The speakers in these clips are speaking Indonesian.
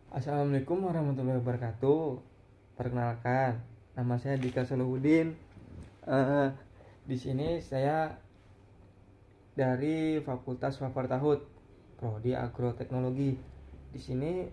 Assalamualaikum warahmatullahi wabarakatuh. Perkenalkan, nama saya Dika Solahuddin. Eh, di sini saya dari Fakultas Fafartahud, Prodi Agroteknologi. Di sini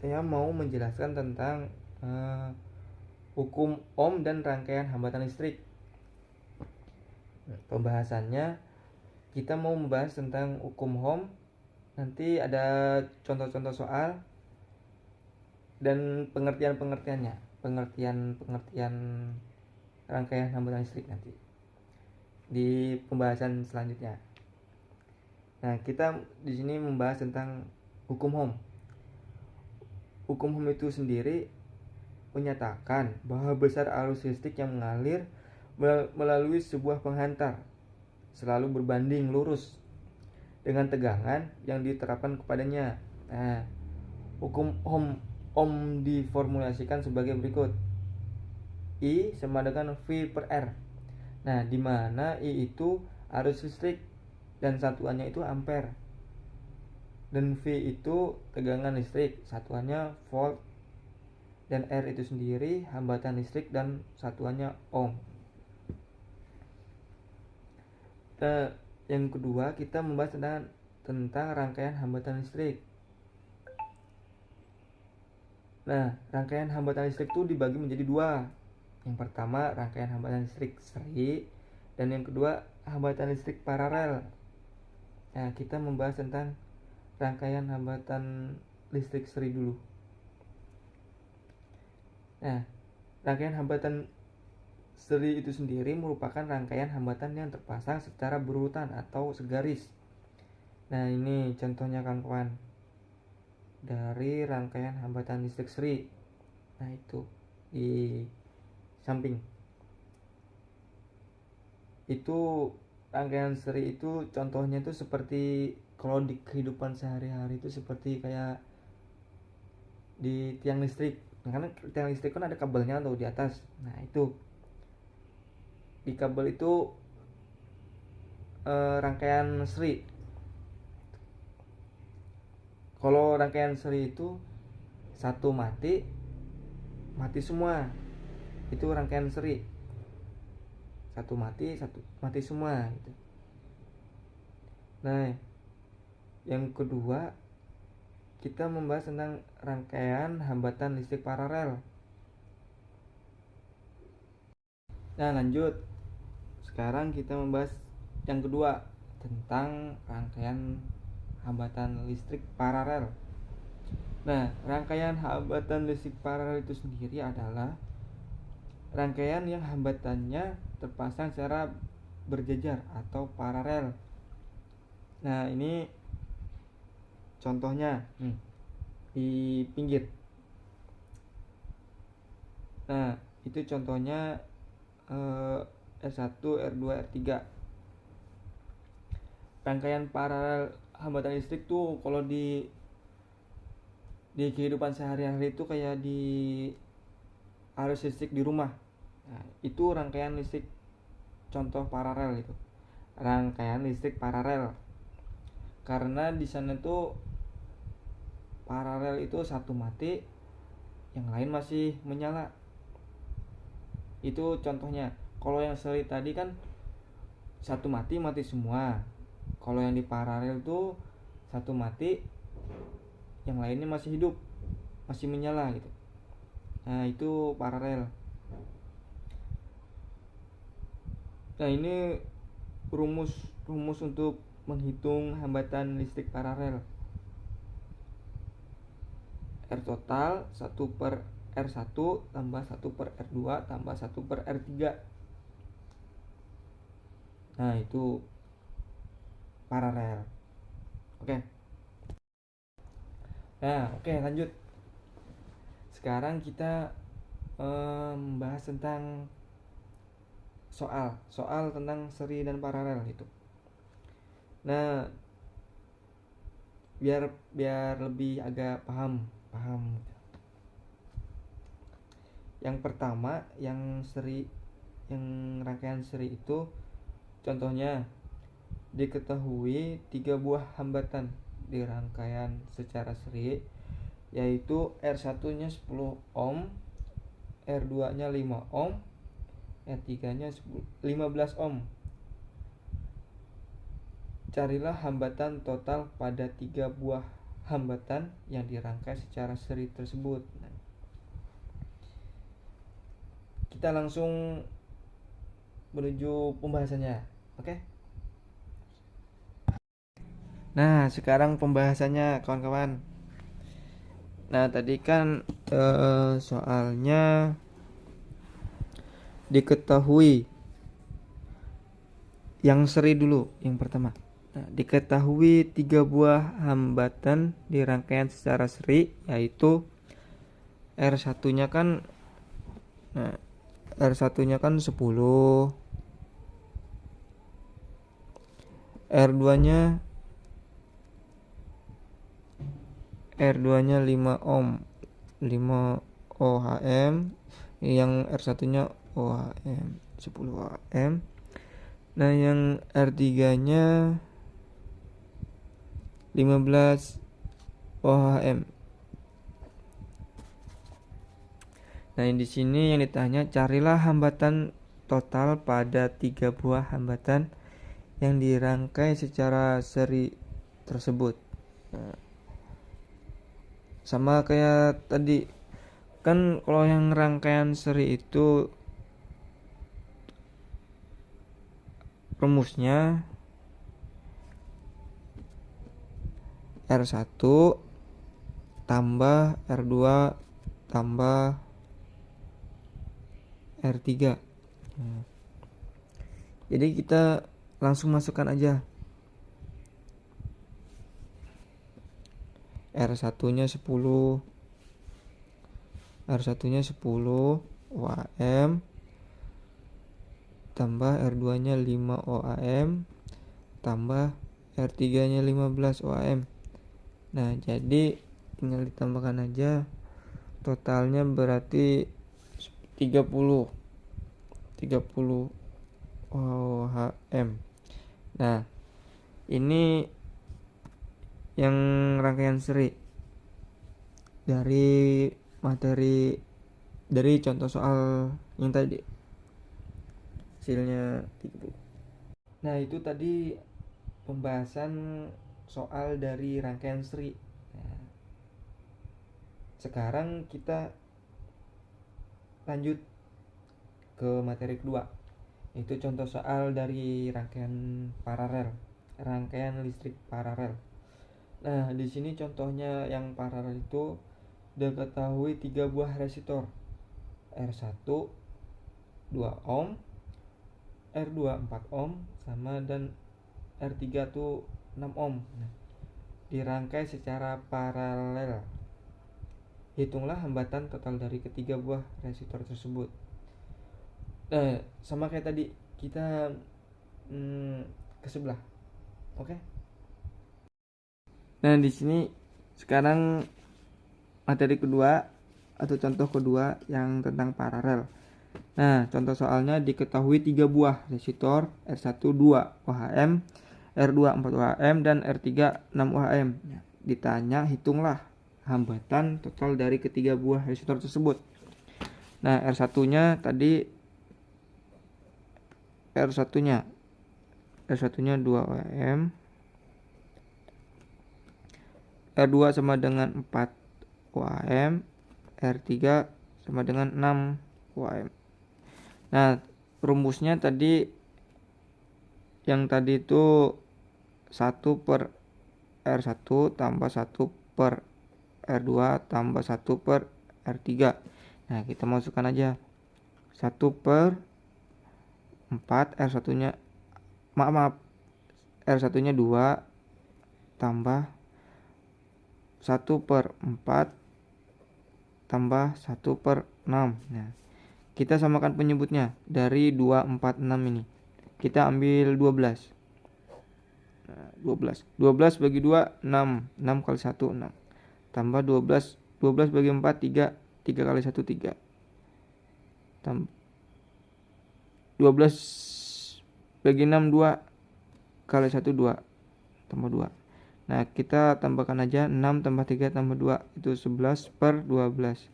saya mau menjelaskan tentang eh, hukum Ohm dan rangkaian hambatan listrik. Pembahasannya kita mau membahas tentang hukum Ohm. Nanti ada contoh-contoh soal dan pengertian-pengertiannya, pengertian-pengertian rangkaian hambatan listrik nanti di pembahasan selanjutnya. Nah, kita di sini membahas tentang hukum Ohm. Hukum Ohm itu sendiri menyatakan bahwa besar arus listrik yang mengalir melalui sebuah penghantar selalu berbanding lurus dengan tegangan yang diterapkan kepadanya. Nah, hukum Ohm diformulasikan sebagai berikut. I sama dengan V per R. Nah, di mana I itu arus listrik dan satuannya itu ampere. Dan V itu tegangan listrik, satuannya volt. Dan R itu sendiri hambatan listrik dan satuannya ohm. Nah, yang kedua kita membahas tentang rangkaian hambatan listrik. Nah, rangkaian hambatan listrik itu dibagi menjadi dua. Yang pertama rangkaian hambatan listrik seri dan yang kedua hambatan listrik paralel. Nah, kita membahas tentang rangkaian hambatan listrik seri dulu. Nah, rangkaian hambatan seri itu sendiri merupakan rangkaian hambatan yang terpasang secara berurutan atau segaris. Nah, ini contohnya kawan-kawan dari rangkaian hambatan listrik seri. Nah, itu di samping. Itu rangkaian seri itu contohnya itu seperti kalau di kehidupan sehari-hari itu seperti kayak di tiang listrik. Nah, karena tiang listrik kan ada kabelnya tuh di atas. Nah, itu di kabel itu rangkaian seri. Kalau rangkaian seri itu satu mati, mati semua. Itu rangkaian seri. Satu mati semua gitu. Nah, yang kedua kita membahas tentang rangkaian hambatan listrik paralel. Nah, lanjut. Sekarang kita membahas yang kedua tentang rangkaian hambatan listrik paralel. Nah, rangkaian hambatan listrik paralel itu sendiri adalah rangkaian yang hambatannya terpasang secara berjejer atau paralel. Nah, ini contohnya di pinggir. Nah, itu contohnya R1, R2, R3. Rangkaian paralel hambatan listrik tuh kalau di kehidupan sehari-hari itu kayak di arus listrik di rumah. Nah, itu rangkaian listrik contoh paralel itu. Rangkaian listrik paralel. Karena di sana tuh paralel itu satu mati, yang lain masih menyala. Itu contohnya. Kalau yang seri tadi kan satu mati semua. Kalau yang di paralel tuh satu mati, yang lainnya masih hidup, masih menyala gitu. Nah, itu paralel. Nah, ini rumus untuk menghitung hambatan listrik paralel. R total 1 per R1 tambah 1 per R2 tambah 1 per R3. Nah, itu paralel. Oke. Nah, oke, lanjut. Sekarang kita membahas tentang soal tentang seri dan paralel itu. Nah, biar lebih agak paham. Yang pertama, yang rangkaian seri itu contohnya diketahui 3 buah hambatan di rangkaian secara seri yaitu R1 nya 10 ohm, R2 nya 5 ohm, R3 nya 15 ohm. Carilah hambatan total pada 3 buah hambatan yang dirangkai secara seri tersebut. Nah, kita langsung menuju pembahasannya. Oke? Nah, sekarang pembahasannya kawan-kawan. Nah, tadi kan soalnya diketahui yang seri dulu, yang pertama. Nah, diketahui 3 buah hambatan di rangkaian secara seri, yaitu R1-nya kan R1-nya kan 10, R2-nya 5 ohm, 5 ohm, yang R1-nya ohm 10 ohm. Nah, yang R3-nya 15 ohm. Nah, di sini yang ditanya, carilah hambatan total pada 3 buah hambatan yang dirangkai secara seri tersebut. Nah, sama kayak tadi kan, kalau yang rangkaian seri itu rumusnya R1 tambah R2 tambah R3. Jadi kita langsung masukkan aja. R1-nya 10, R1-nya 10 ohm tambah R2-nya 5 ohm tambah R3-nya 15 ohm. Nah, jadi tinggal ditambahkan aja, totalnya berarti 30 ohm. Nah, ini yang rangkaian seri dari materi, dari contoh soal yang tadi, hasilnya 30. Nah, itu tadi pembahasan soal dari rangkaian seri. Nah, sekarang kita lanjut ke materi kedua, itu contoh soal dari rangkaian listrik paralel. Nah, di sini contohnya yang paralel itu diketahui 3 buah resistor, R1 2 ohm, R2 4 ohm, sama dan R3 tuh 6 ohm. Nah, dirangkai secara paralel. Hitunglah hambatan total dari ketiga buah resistor tersebut. Nah, sama kayak tadi, kita ke sebelah. Oke? Nah, di sini sekarang materi kedua atau contoh kedua yang tentang paralel. Nah, contoh soalnya diketahui 3 buah resistor, R1 2 ohm, R2 4 ohm, dan R3 6 ohm. Ditanya, hitunglah hambatan total dari ketiga buah resistor tersebut. Nah, R1-nya tadi, R1-nya 2 ohm, R2 sama dengan 4 ohm, R3 sama dengan 6 ohm. Nah, rumusnya tadi, yang tadi itu 1 per R1 tambah 1 per R2 tambah 1 per R3. Nah, kita masukkan aja 1 per 4, R1-nya R1-nya 2 tambah 1 per 4 tambah 1 per 6. Nah, kita samakan penyebutnya. Dari 2, 4, 6 ini kita ambil 12. Nah, 12 bagi 2 6. 6 kali 1 6. Tambah 12 bagi 4 3. 3 kali 1 3. 12 bagi 6 2. Kali 1 2. Tambah 2. Nah, kita tambahkan aja 6 tambah 3 tambah 2 itu 11/12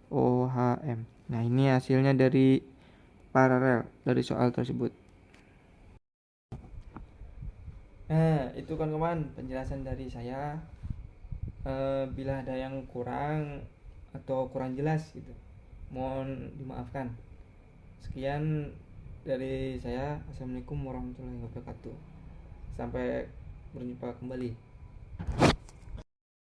ohm. Nah, ini hasilnya dari paralel dari soal tersebut. Nah, itu kawan-kawan penjelasan dari saya. Bila ada yang kurang atau kurang jelas gitu, mohon dimaafkan. Sekian dari saya. Assalamualaikum warahmatullahi wabarakatuh. Sampai berjumpa kembali.